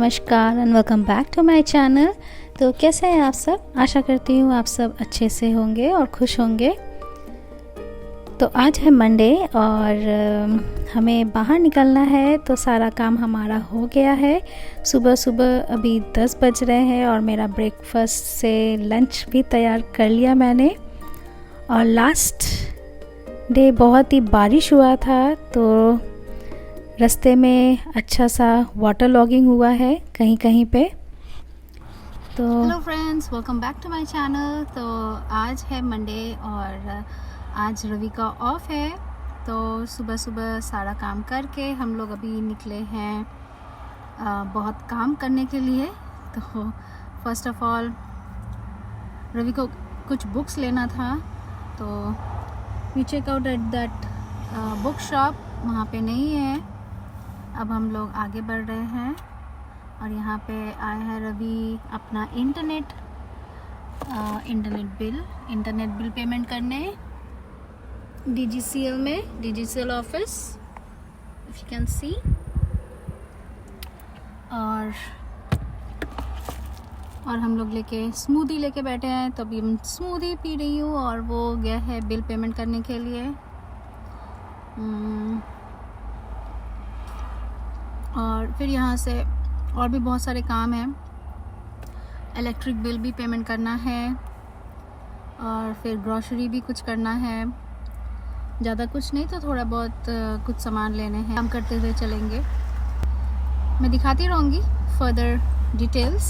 नमस्कार and welcome back to my channel. तो कैसे हैं आप सब? आशा करती हूँ आप सब अच्छे से होंगे और खुश होंगे। तो आज है मंडे और हमें बाहर निकलना है, तो सारा काम हमारा हो गया है। सुबह सुबह अभी 10 बज रहे हैं और मेरा ब्रेकफास्ट से लंच भी तैयार कर लिया मैंने। और लास्ट डे बहुत ही बारिश हुआ था, तो रास्ते में अच्छा सा वाटर लॉगिंग हुआ है कहीं कहीं पे। तो hello friends, welcome back to my channel. तो आज है मंडे और आज रवि का ऑफ है, तो सुबह सुबह सारा काम करके हम लोग अभी निकले हैं बहुत काम करने के लिए। तो फर्स्ट ऑफ ऑल रवि को कुछ बुक्स लेना था, तो we check out at that book shop, वहाँ पे नहीं है। अब हम लोग आगे बढ़ रहे हैं और यहाँ पे आया है रवि अपना इंटरनेट बिल पेमेंट करने DGCL में, DGCL office, if you can see. और हम लोग लेके स्मूदी लेके बैठे हैं, तो अभी हम स्मूदी पी रही हूँ और वो गया है बिल पेमेंट करने के लिए। और फिर यहाँ से और भी बहुत सारे काम हैं। इलेक्ट्रिक बिल भी पेमेंट करना है और फिर ग्रॉसरी भी कुछ करना है। ज़्यादा कुछ नहीं तो थोड़ा बहुत कुछ सामान लेने हैं। काम करते हुए चलेंगे, मैं दिखाती रहूँगी फर्दर डिटेल्स।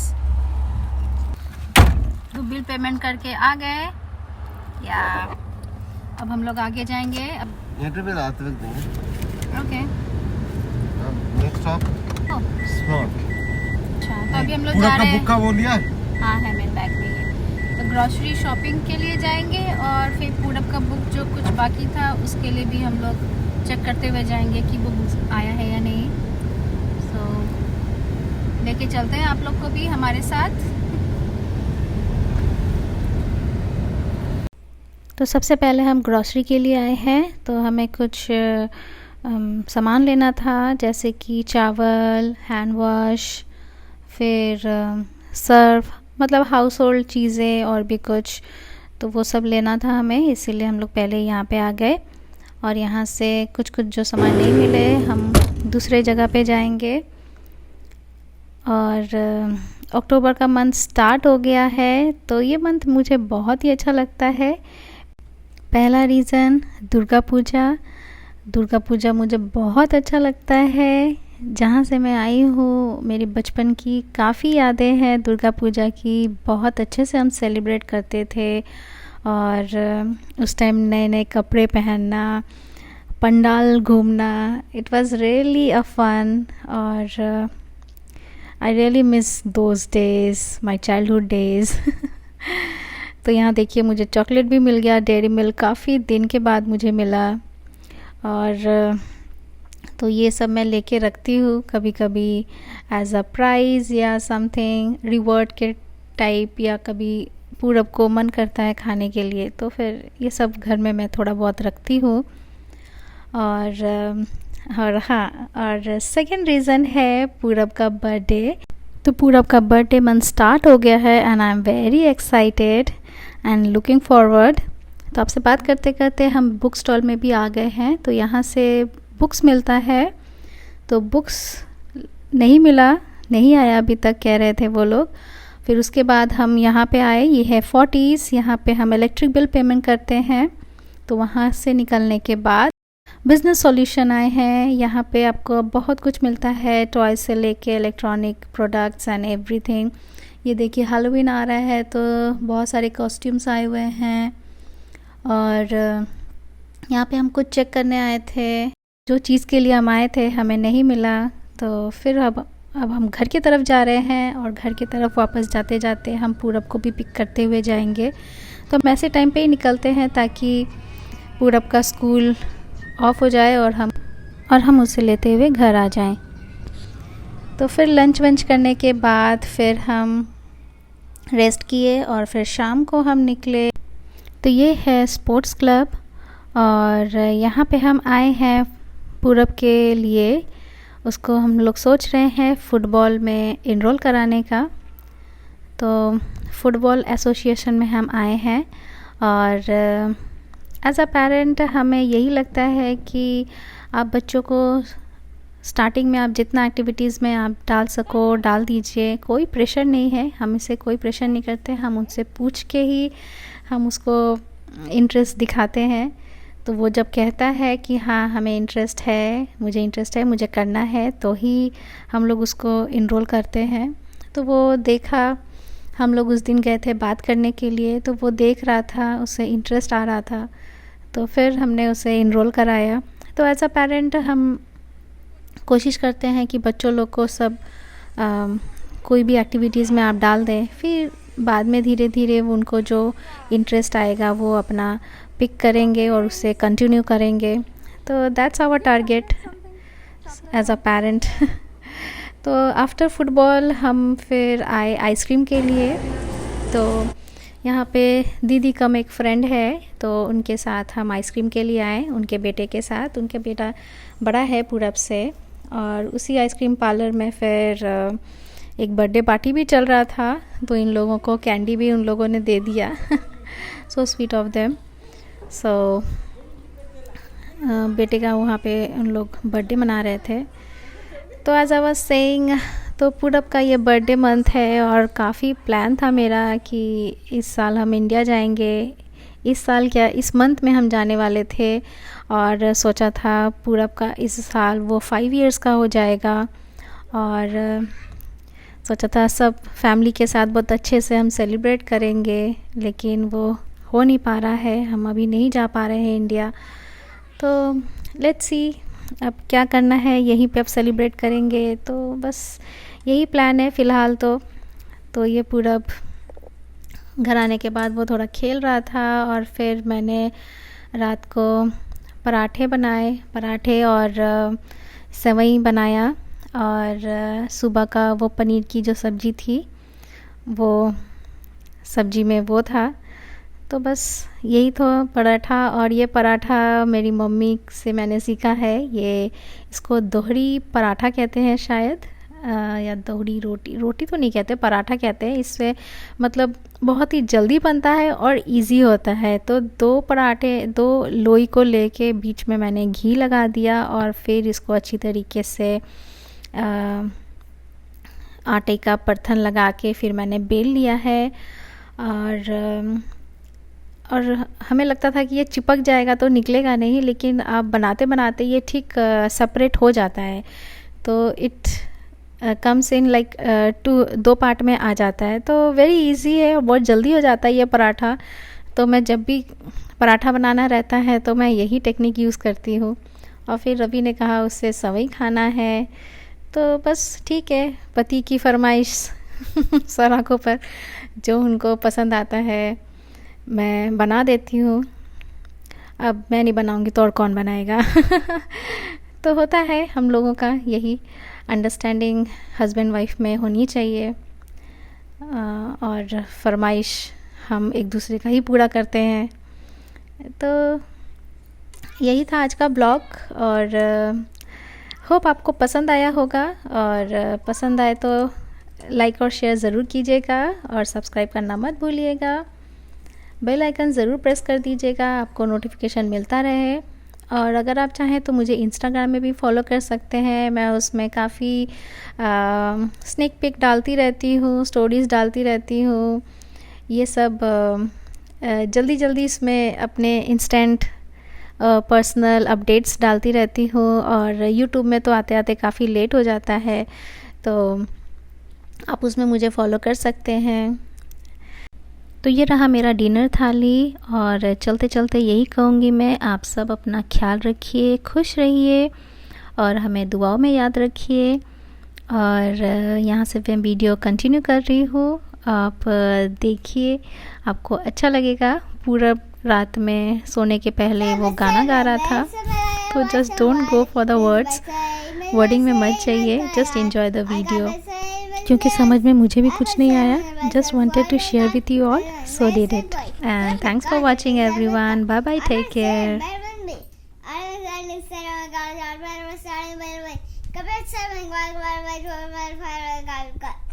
तो बिल पेमेंट करके आ गए या अब हम लोग आगे जाएंगे। अब ओके नेक्स्ट स्टॉप स्पॉट। अच्छा, तो अभी हम लोग जा रहे हैं। बुक का वो लिया? हाँ है, मेरे बैग में है। तो ग्रॉसरी शॉपिंग के लिए जाएंगे और फिर पूरब का बुक जो कुछ बाकी था उसके लिए भी हम लोग चेक करते हुए जाएंगे कि वो बुक आया है या नहीं। सो लेके चलते हैं आप लोग को भी हमारे साथ। तो सबसे पहले हम ग्रॉसरी के लिए आए हैं, तो हमें कुछ सामान लेना था, जैसे कि चावल, हैंड वॉश, फिर सर्फ, मतलब हाउस होल्ड चीज़ें और भी कुछ। तो वो सब लेना था हमें, इसीलिए हम लोग पहले यहाँ पे आ गए। और यहाँ से कुछ जो सामान नहीं मिले हम दूसरे जगह पे जाएंगे। और अक्टूबर का मंथ स्टार्ट हो गया है, तो ये मंथ मुझे बहुत ही अच्छा लगता है। पहला रीज़न दुर्गा पूजा मुझे बहुत अच्छा लगता है। जहाँ से मैं आई हूँ मेरी बचपन की काफ़ी यादें हैं दुर्गा पूजा की। बहुत अच्छे से हम सेलिब्रेट करते थे और उस टाइम नए नए कपड़े पहनना, पंडाल घूमना, it was really a fun. और I really miss those days, my childhood days. तो यहाँ देखिए मुझे चॉकलेट भी मिल गया, डेयरी मिल्क काफ़ी दिन के बाद मुझे मिला। और तो ये सब मैं लेके रखती हूँ कभी कभी एज अ प्राइज़ या समथिंग रिवॉर्ड के टाइप, या कभी पूरब को मन करता है खाने के लिए, तो फिर ये सब घर में मैं थोड़ा बहुत रखती हूँ। और हाँ, और सेकंड रीज़न है पूरब का बर्थडे। तो पूरब का बर्थडे मंथ स्टार्ट हो गया है and I am very excited and looking forward. तो आपसे बात करते करते हम बुक स्टॉल में भी आ गए हैं। तो यहाँ से बुक्स मिलता है, तो बुक्स नहीं आया अभी तक, कह रहे थे वो लोग। फिर उसके बाद हम यहाँ पे आए, ये है 40s, यहाँ पे हम इलेक्ट्रिक बिल पेमेंट करते हैं। तो वहाँ से निकलने के बाद बिजनेस सॉल्यूशन आए हैं। यहाँ पे आपको बहुत कुछ मिलता है, टॉय से लेके इलेक्ट्रॉनिक प्रोडक्ट्स एंड एवरीथिंग। ये देखिए हैलोवीन आ रहा है, तो बहुत सारे कॉस्ट्यूम्स आए हुए हैं। और यहाँ पे हम कुछ चेक करने आए थे, जो चीज़ के लिए हम आए थे हमें नहीं मिला। तो फिर अब हम घर की तरफ जा रहे हैं और घर की तरफ वापस जाते जाते हम पूरब को भी पिक करते हुए जाएंगे। तो हम ऐसे टाइम पे ही निकलते हैं ताकि पूरब का स्कूल ऑफ हो जाए और हम उसे लेते हुए घर आ जाएं। तो फिर लंच वंच करने के बाद फिर हम रेस्ट किए और फिर शाम को हम निकले। तो ये है स्पोर्ट्स क्लब और यहाँ पे हम आए हैं पूरब के लिए। उसको हम लोग सोच रहे हैं फ़ुटबॉल में इनरोल कराने का। तो फ़ुटबॉल एसोसिएशन में हम आए हैं और एज अ पेरेंट हमें यही लगता है कि आप बच्चों को स्टार्टिंग में आप जितना एक्टिविटीज़ में आप डाल सको डाल दीजिए, कोई प्रेशर नहीं है, हम इससे कोई प्रेशर नहीं करते, हम उनसे पूछ के ही हम उसको इंटरेस्ट दिखाते हैं। तो वो जब कहता है कि हाँ हमें इंटरेस्ट है, मुझे करना है, तो ही हम लोग उसको इनरोल करते हैं। तो वो देखा, हम लोग उस दिन गए थे बात करने के लिए, तो वो देख रहा था, उसे इंटरेस्ट आ रहा था, तो फिर हमने उसे इनरोल कराया। तो एज अ पेरेंट हम कोशिश करते हैं कि बच्चों लोग को सब कोई भी एक्टिविटीज़ में आप डाल दें, फिर बाद में धीरे धीरे उनको जो इंटरेस्ट आएगा वो अपना पिक करेंगे और उससे कंटिन्यू करेंगे। तो that's our target as a parent. तो आफ्टर फुटबॉल हम फिर आए आइसक्रीम के लिए। तो यहाँ पे दीदी कम एक फ्रेंड है, तो उनके साथ हम आइसक्रीम के लिए आए, उनके बेटे के साथ। उनके बेटा बड़ा है पूरब से, और उसी आइसक्रीम पार्लर में फिर एक बर्थडे पार्टी भी चल रहा था, तो इन लोगों को कैंडी भी उन लोगों ने दे दिया। So sweet of them. So बेटे का वहाँ पे उन लोग बर्थडे मना रहे थे। तो एज आई वाज सेइंग, तो पूरब का ये बर्थडे मंथ है और काफ़ी प्लान था मेरा कि इस साल हम इंडिया जाएंगे। इस साल क्या, इस मंथ में हम जाने वाले थे, और सोचा था पूरब का इस साल वो 5 इयर्स का हो जाएगा, और सोचा था सब फैमिली के साथ बहुत अच्छे से हम सेलिब्रेट करेंगे, लेकिन वो हो नहीं पा रहा है, हम अभी नहीं जा पा रहे हैं इंडिया। तो लेट्स सी अब क्या करना है, यहीं पे अब सेलिब्रेट करेंगे। तो बस यही प्लान है फ़िलहाल। तो ये पूरब घर आने के बाद वो थोड़ा खेल रहा था, और फिर मैंने रात को पराठे बनाए, पराठे और सेवई बनाया, और सुबह का वो पनीर की जो सब्ज़ी थी वो सब्ज़ी में वो था। तो बस यही तो पराठा। और ये पराठा मेरी मम्मी से मैंने सीखा है, ये इसको दोहरी पराठा कहते हैं शायद, या दोहरी रोटी तो नहीं कहते, पराठा कहते हैं। इससे मतलब बहुत ही जल्दी बनता है और इजी होता है। तो 2 लोई को लेके बीच में मैंने घी लगा दिया, और फिर इसको अच्छी तरीके से आटे का परथन लगा के फिर मैंने बेल लिया है। और हमें लगता था कि ये चिपक जाएगा तो निकलेगा नहीं, लेकिन आप बनाते बनाते ये ठीक सेपरेट हो जाता है। तो it comes in like 2 part में आ जाता है। तो वेरी इजी है और बहुत जल्दी हो जाता है ये पराठा। तो मैं जब भी पराठा बनाना रहता है तो मैं यही टेक्निक यूज़ करती हूँ। और फिर रवि ने कहा उससे सेवई खाना है, तो बस ठीक है, पति की फरमाइश सर आँखों पर, जो उनको पसंद आता है मैं बना देती हूँ। अब मैं नहीं बनाऊँगी तो और कौन बनाएगा। तो होता है हम लोगों का यही अंडरस्टैंडिंग हस्बैंड वाइफ में होनी चाहिए, और फरमाइश हम एक दूसरे का ही पूरा करते हैं। तो यही था आज का ब्लॉग, और होप आपको पसंद आया होगा, और पसंद आए तो लाइक और शेयर ज़रूर कीजिएगा, और सब्सक्राइब करना मत भूलिएगा। बेल आइकन ज़रूर प्रेस कर दीजिएगा, आपको नोटिफिकेशन मिलता रहे। और अगर आप चाहें तो मुझे इंस्टाग्राम में भी फॉलो कर सकते हैं, मैं उसमें काफ़ी स्नेक पिक डालती रहती हूँ, स्टोरीज़ डालती रहती हूँ, ये सब जल्दी जल्दी इसमें अपने इंस्टेंट पर्सनल अपडेट्स डालती रहती हूँ। और यूट्यूब में तो आते आते काफ़ी लेट हो जाता है, तो आप उसमें मुझे फॉलो कर सकते हैं। तो ये रहा मेरा डिनर थाली, और चलते चलते यही कहूँगी मैं, आप सब अपना ख्याल रखिए, खुश रहिए, और हमें दुआओं में याद रखिए। और यहाँ से मैं वीडियो कंटिन्यू कर रही हूँ, आप देखिए, आपको अच्छा लगेगा। पूरा रात में सोने के पहले वो गाना गा रहा था, तो just don't go for the words, wording में मत जाइए, जस्ट एंजॉय द वीडियो, क्योंकि समझ में मुझे भी कुछ नहीं आया, just wanted to share with you all, so did it. And thanks for watching everyone, bye bye, take care. Kapit 7, 1, 1, 1, 1, 1, 5, 1, 1, 1.